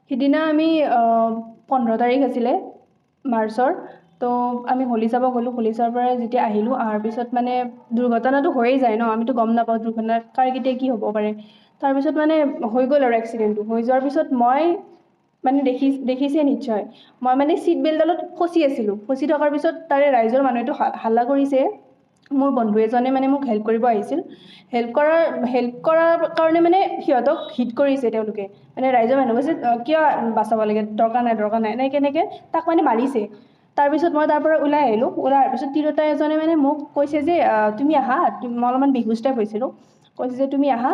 সিদিনা আমি 15 তাৰিখ আছিলে মাৰ্চৰ। তো আমি হোলী চাব গ'লোঁ। হোলী চাবৰ পৰা যেতিয়া আহিলোঁ, অহাৰ পিছত মানে দুৰ্ঘটনাটো হৈয়ে যায় ন, আমিতো গম নাপাওঁ দুৰ্ঘটনা কাৰ কেতিয়া কি হ'ব পাৰে। তাৰপিছত মানে হৈ গ'ল আৰু এক্সিডেণ্টটো। হৈ যোৱাৰ পিছত মই মানে দেখিছে নিশ্চয়, মই মানে ছিট বেল্টডালত ফচি আছিলোঁ। ফচি থকাৰ পিছত তাৰে ৰাইজৰ মানুহেতো হাল্লা কৰিছে। মোৰ বন্ধু এজনে মানে মোক হেল্প কৰিব আহিছিল। হেল্প কৰাৰ কাৰণে মানে সিহঁতক হিট কৰিছে তেওঁলোকে। মানে ৰাইজৰ মানুহ কৈছে কিয় বাচাব লাগে, দৰকাৰ নাই এনেকৈ তাক মানে মাৰিছে। তাৰপিছত মই তাৰ পৰা ওলাই আহিলোঁ। ওলাই অহাৰ পিছত তিৰোতা এজনে মানে মোক কৈছে যে তুমি আহা, মই অলপমান বেহুচ টাইপ হৈছিলোঁ। কৈছে যে তুমি আহা,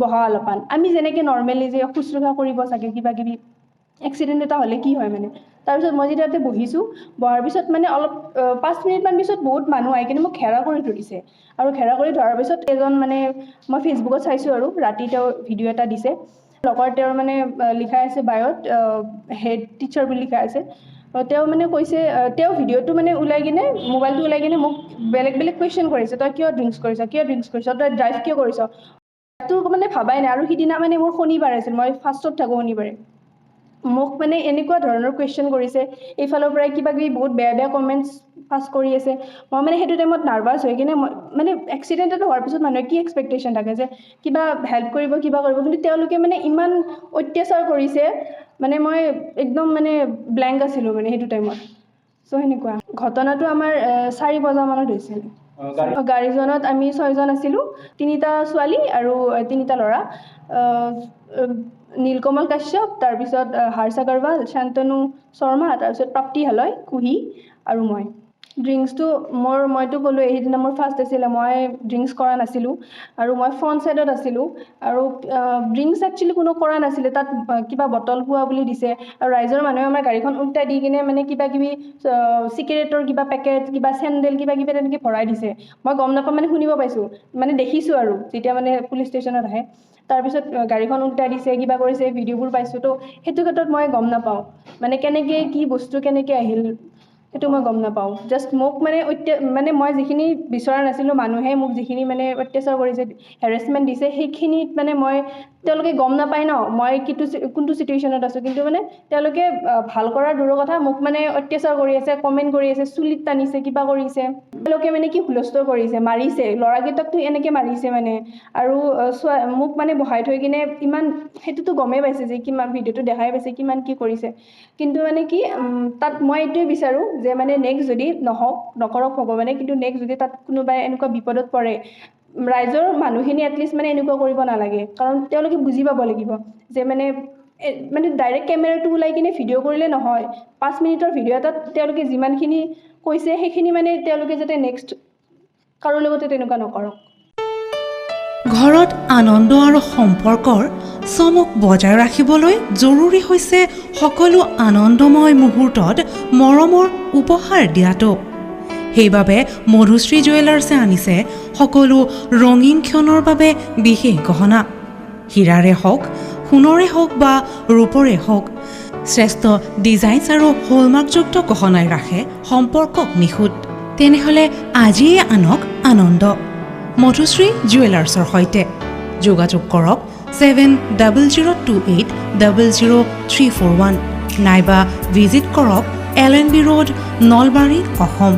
বহা অলপমান। আমি যেনেকৈ নৰ্মেলি যে শুশ্ৰূষা কৰিব চাগে কিবা কিবি, এক্সিডেণ্ট এটা হ'লে কি হয় মানে। তাৰপিছত মই যেতিয়া তাতে বহিছোঁ, বহাৰ পিছত মানে অলপ 5 মিনিটমান পিছত বহুত মানুহ আহি কিনে মোক ঘেৰা কৰি ধৰিছে। আৰু ঘেৰা কৰি ধৰাৰ পিছত এজন মানে, মই ফেচবুকত চাইছোঁ আৰু ৰাতি তেওঁ ভিডিঅ' এটা দিছে। লগৰ তেওঁৰ মানে লিখা আছে বায়'ত হেড টিচাৰ বুলি লিখা আছে। তেওঁ মানে কৈছে, তেওঁ ভিডিঅ'টো মানে ওলাই কিনে, মোবাইলটো ওলাই কিনে মোক বেলেগ কুৱেশ্যন কৰিছে। তই কিয় ড্ৰিংকছ কৰিছ, তই ড্ৰাইভ কিয় কৰিছ? তো মানে ভাবাই নাই। আৰু সিদিনা মানে মোৰ শনিবাৰ আছিল, মই ফাৰ্ষ্টত থাকোঁ শনিবাৰে। মোক মানে এনেকুৱা ধৰণৰ কুৱেশ্যন কৰিছে, এইফালৰ পৰাই কিবা কিবি বহুত বেয়া কমেণ্টছ পাছ কৰি আছে। মই মানে সেইটো টাইমত নাৰ্ভাছ হৈ কিনে, মই মানে এক্সিডেণ্ট এটা হোৱাৰ পিছত মানুহে কি এক্সপেক্টেশ্যন থাকে যে কিবা হেল্প কৰিব, কিবা কৰিব, কিন্তু তেওঁলোকে মানে ইমান অত্যাচাৰ কৰিছে। মানে মই একদম মানে ব্লেংক আছিলোঁ মানে সেইটো টাইমত। চ' সেনেকুৱা ঘটনাটো আমাৰ 4 বজামানত হৈছিল। গাড়ীখনত আমি 6জন আছিলোঁ, 3টা ছোৱালী আৰু 3টা ল'ৰা। নীলকমল কাশ্যপ, তাৰপিছত হৰ্ষ আগৰৱাল, শান্তনু শৰ্মা, তাৰপিছত প্ৰাপ্তি হালয়, কুহি আৰু মই। ড্ৰিংকছটো মইতো ক'লোৱেই, সেইদিনা মোৰ ফাৰ্ষ্ট আছিলে, মই ড্ৰিংকছ কৰা নাছিলোঁ। আৰু মই ফ্ৰণ্ট ছাইডত আছিলোঁ। আৰু ড্ৰিংকছ একচুৱেলি কোনো কৰা নাছিলে। তাত কিবা বটল পোৱা বুলি দিছে। আৰু ৰাইজৰ মানুহে আমাৰ গাড়ীখন উল্টাই দি কিনে মানে কিবা কিবি চিগাৰেটৰ কিবা পেকেট, কিবা চেণ্ডেল, কিবা কিবি তেনেকৈ ভৰাই দিছে। মই গম নাপাওঁ, মানে শুনিব পাইছোঁ, মানে দেখিছোঁ আৰু যেতিয়া মানে পুলিচ ষ্টেচনত আহে। তাৰপিছত গাড়ীখন উল্টাই দিছে, কিবা কৰিছে, ভিডিঅ'বোৰ পাইছোঁ। তো সেইটো ক্ষেত্ৰত মই গম নাপাওঁ মানে কেনেকৈ কি বস্তু কেনেকৈ আহিল, সেইটো মই গম নাপাওঁ। জাষ্ট মোক মানে মই যিখিনি বিচৰা নাছিলোঁ, মানুহে মোক যিখিনি মানে অত্যাচাৰ কৰিছে, হেৰেছমেণ্ট দিছে, সেইখিনিত মানে তেওঁলোকে গম নাপায় ন মই কোনটো চিটুৱেশ্যনত আছোঁ। কিন্তু মানে তেওঁলোকে ভাল কৰাৰ দূৰৰ কথা, মোক মানে অত্যাচাৰ কৰি আছে, কমেণ্ট কৰি আছে, চুলিত টানিছে, কিবা কৰিছে। তেওঁলোকে মানে কি হুলস্থুল কৰিছে, মাৰিছে, ল'ৰাকেইটাকতো এনেকৈ মাৰিছে মানে। আৰু মোক মানে বহাই থৈ কিনে ইমান, সেইটোতো গমেই পাইছে যে কিমান, ভিডিঅ'টো দেখাই পাইছে কিমান কি কৰিছে। কিন্তু মানে কি তাত মই এইটোৱে বিচাৰোঁ যে মানে নেক্সট যদি নকৰক ভগৱানে, কিন্তু নেক্সট যদি তাত কোনোবাই এনেকুৱা বিপদত পৰে, ৰাইজৰ মানুহখিনি এটলিষ্ট মানে এনেকুৱা কৰিব নালাগে। কাৰণ তেওঁলোকে বুজি পাব লাগিব যে মানে ডাইৰেক্ট কেমেৰাটো ওলাই কিনে ভিডিঅ' কৰিলে নহয়। 5 মিনিটৰ ভিডিঅ' এটাত তেওঁলোকে যিমানখিনি কৈছে, সেইখিনি মানে তেওঁলোকে যাতে নেক্সট কাৰো লগতে তেনেকুৱা নকৰক। ঘৰত আনন্দ আৰু সম্পৰ্কৰ চমক বজাই ৰাখিবলৈ জৰুৰী হৈছে সকলো আনন্দময় মুহূৰ্তত মৰমৰ উপহাৰ দিয়াটো। সেইবাবে মধুশ্ৰী জুৱেলাৰ্ছে আনিছে সকলো ৰঙীন ক্ষণৰ বাবে বিশেষ গহনা। হীৰাৰে হওক, সোণৰে হওক বা ৰূপৰে হওক, শ্ৰেষ্ঠ ডিজাইনছ আৰু হলমাৰ্কযুক্ত গহনাই ৰাখে সম্পৰ্কক নিখুঁত। তেনেহ'লে আজিয়ে আনক আনন্দ মধুশ্ৰী জুৱেলাৰ্ছৰ সৈতে। যোগাযোগ কৰক 7002800341 নাইবা ভিজিট কৰক LNB ৰোড, নলবাৰী, অসম।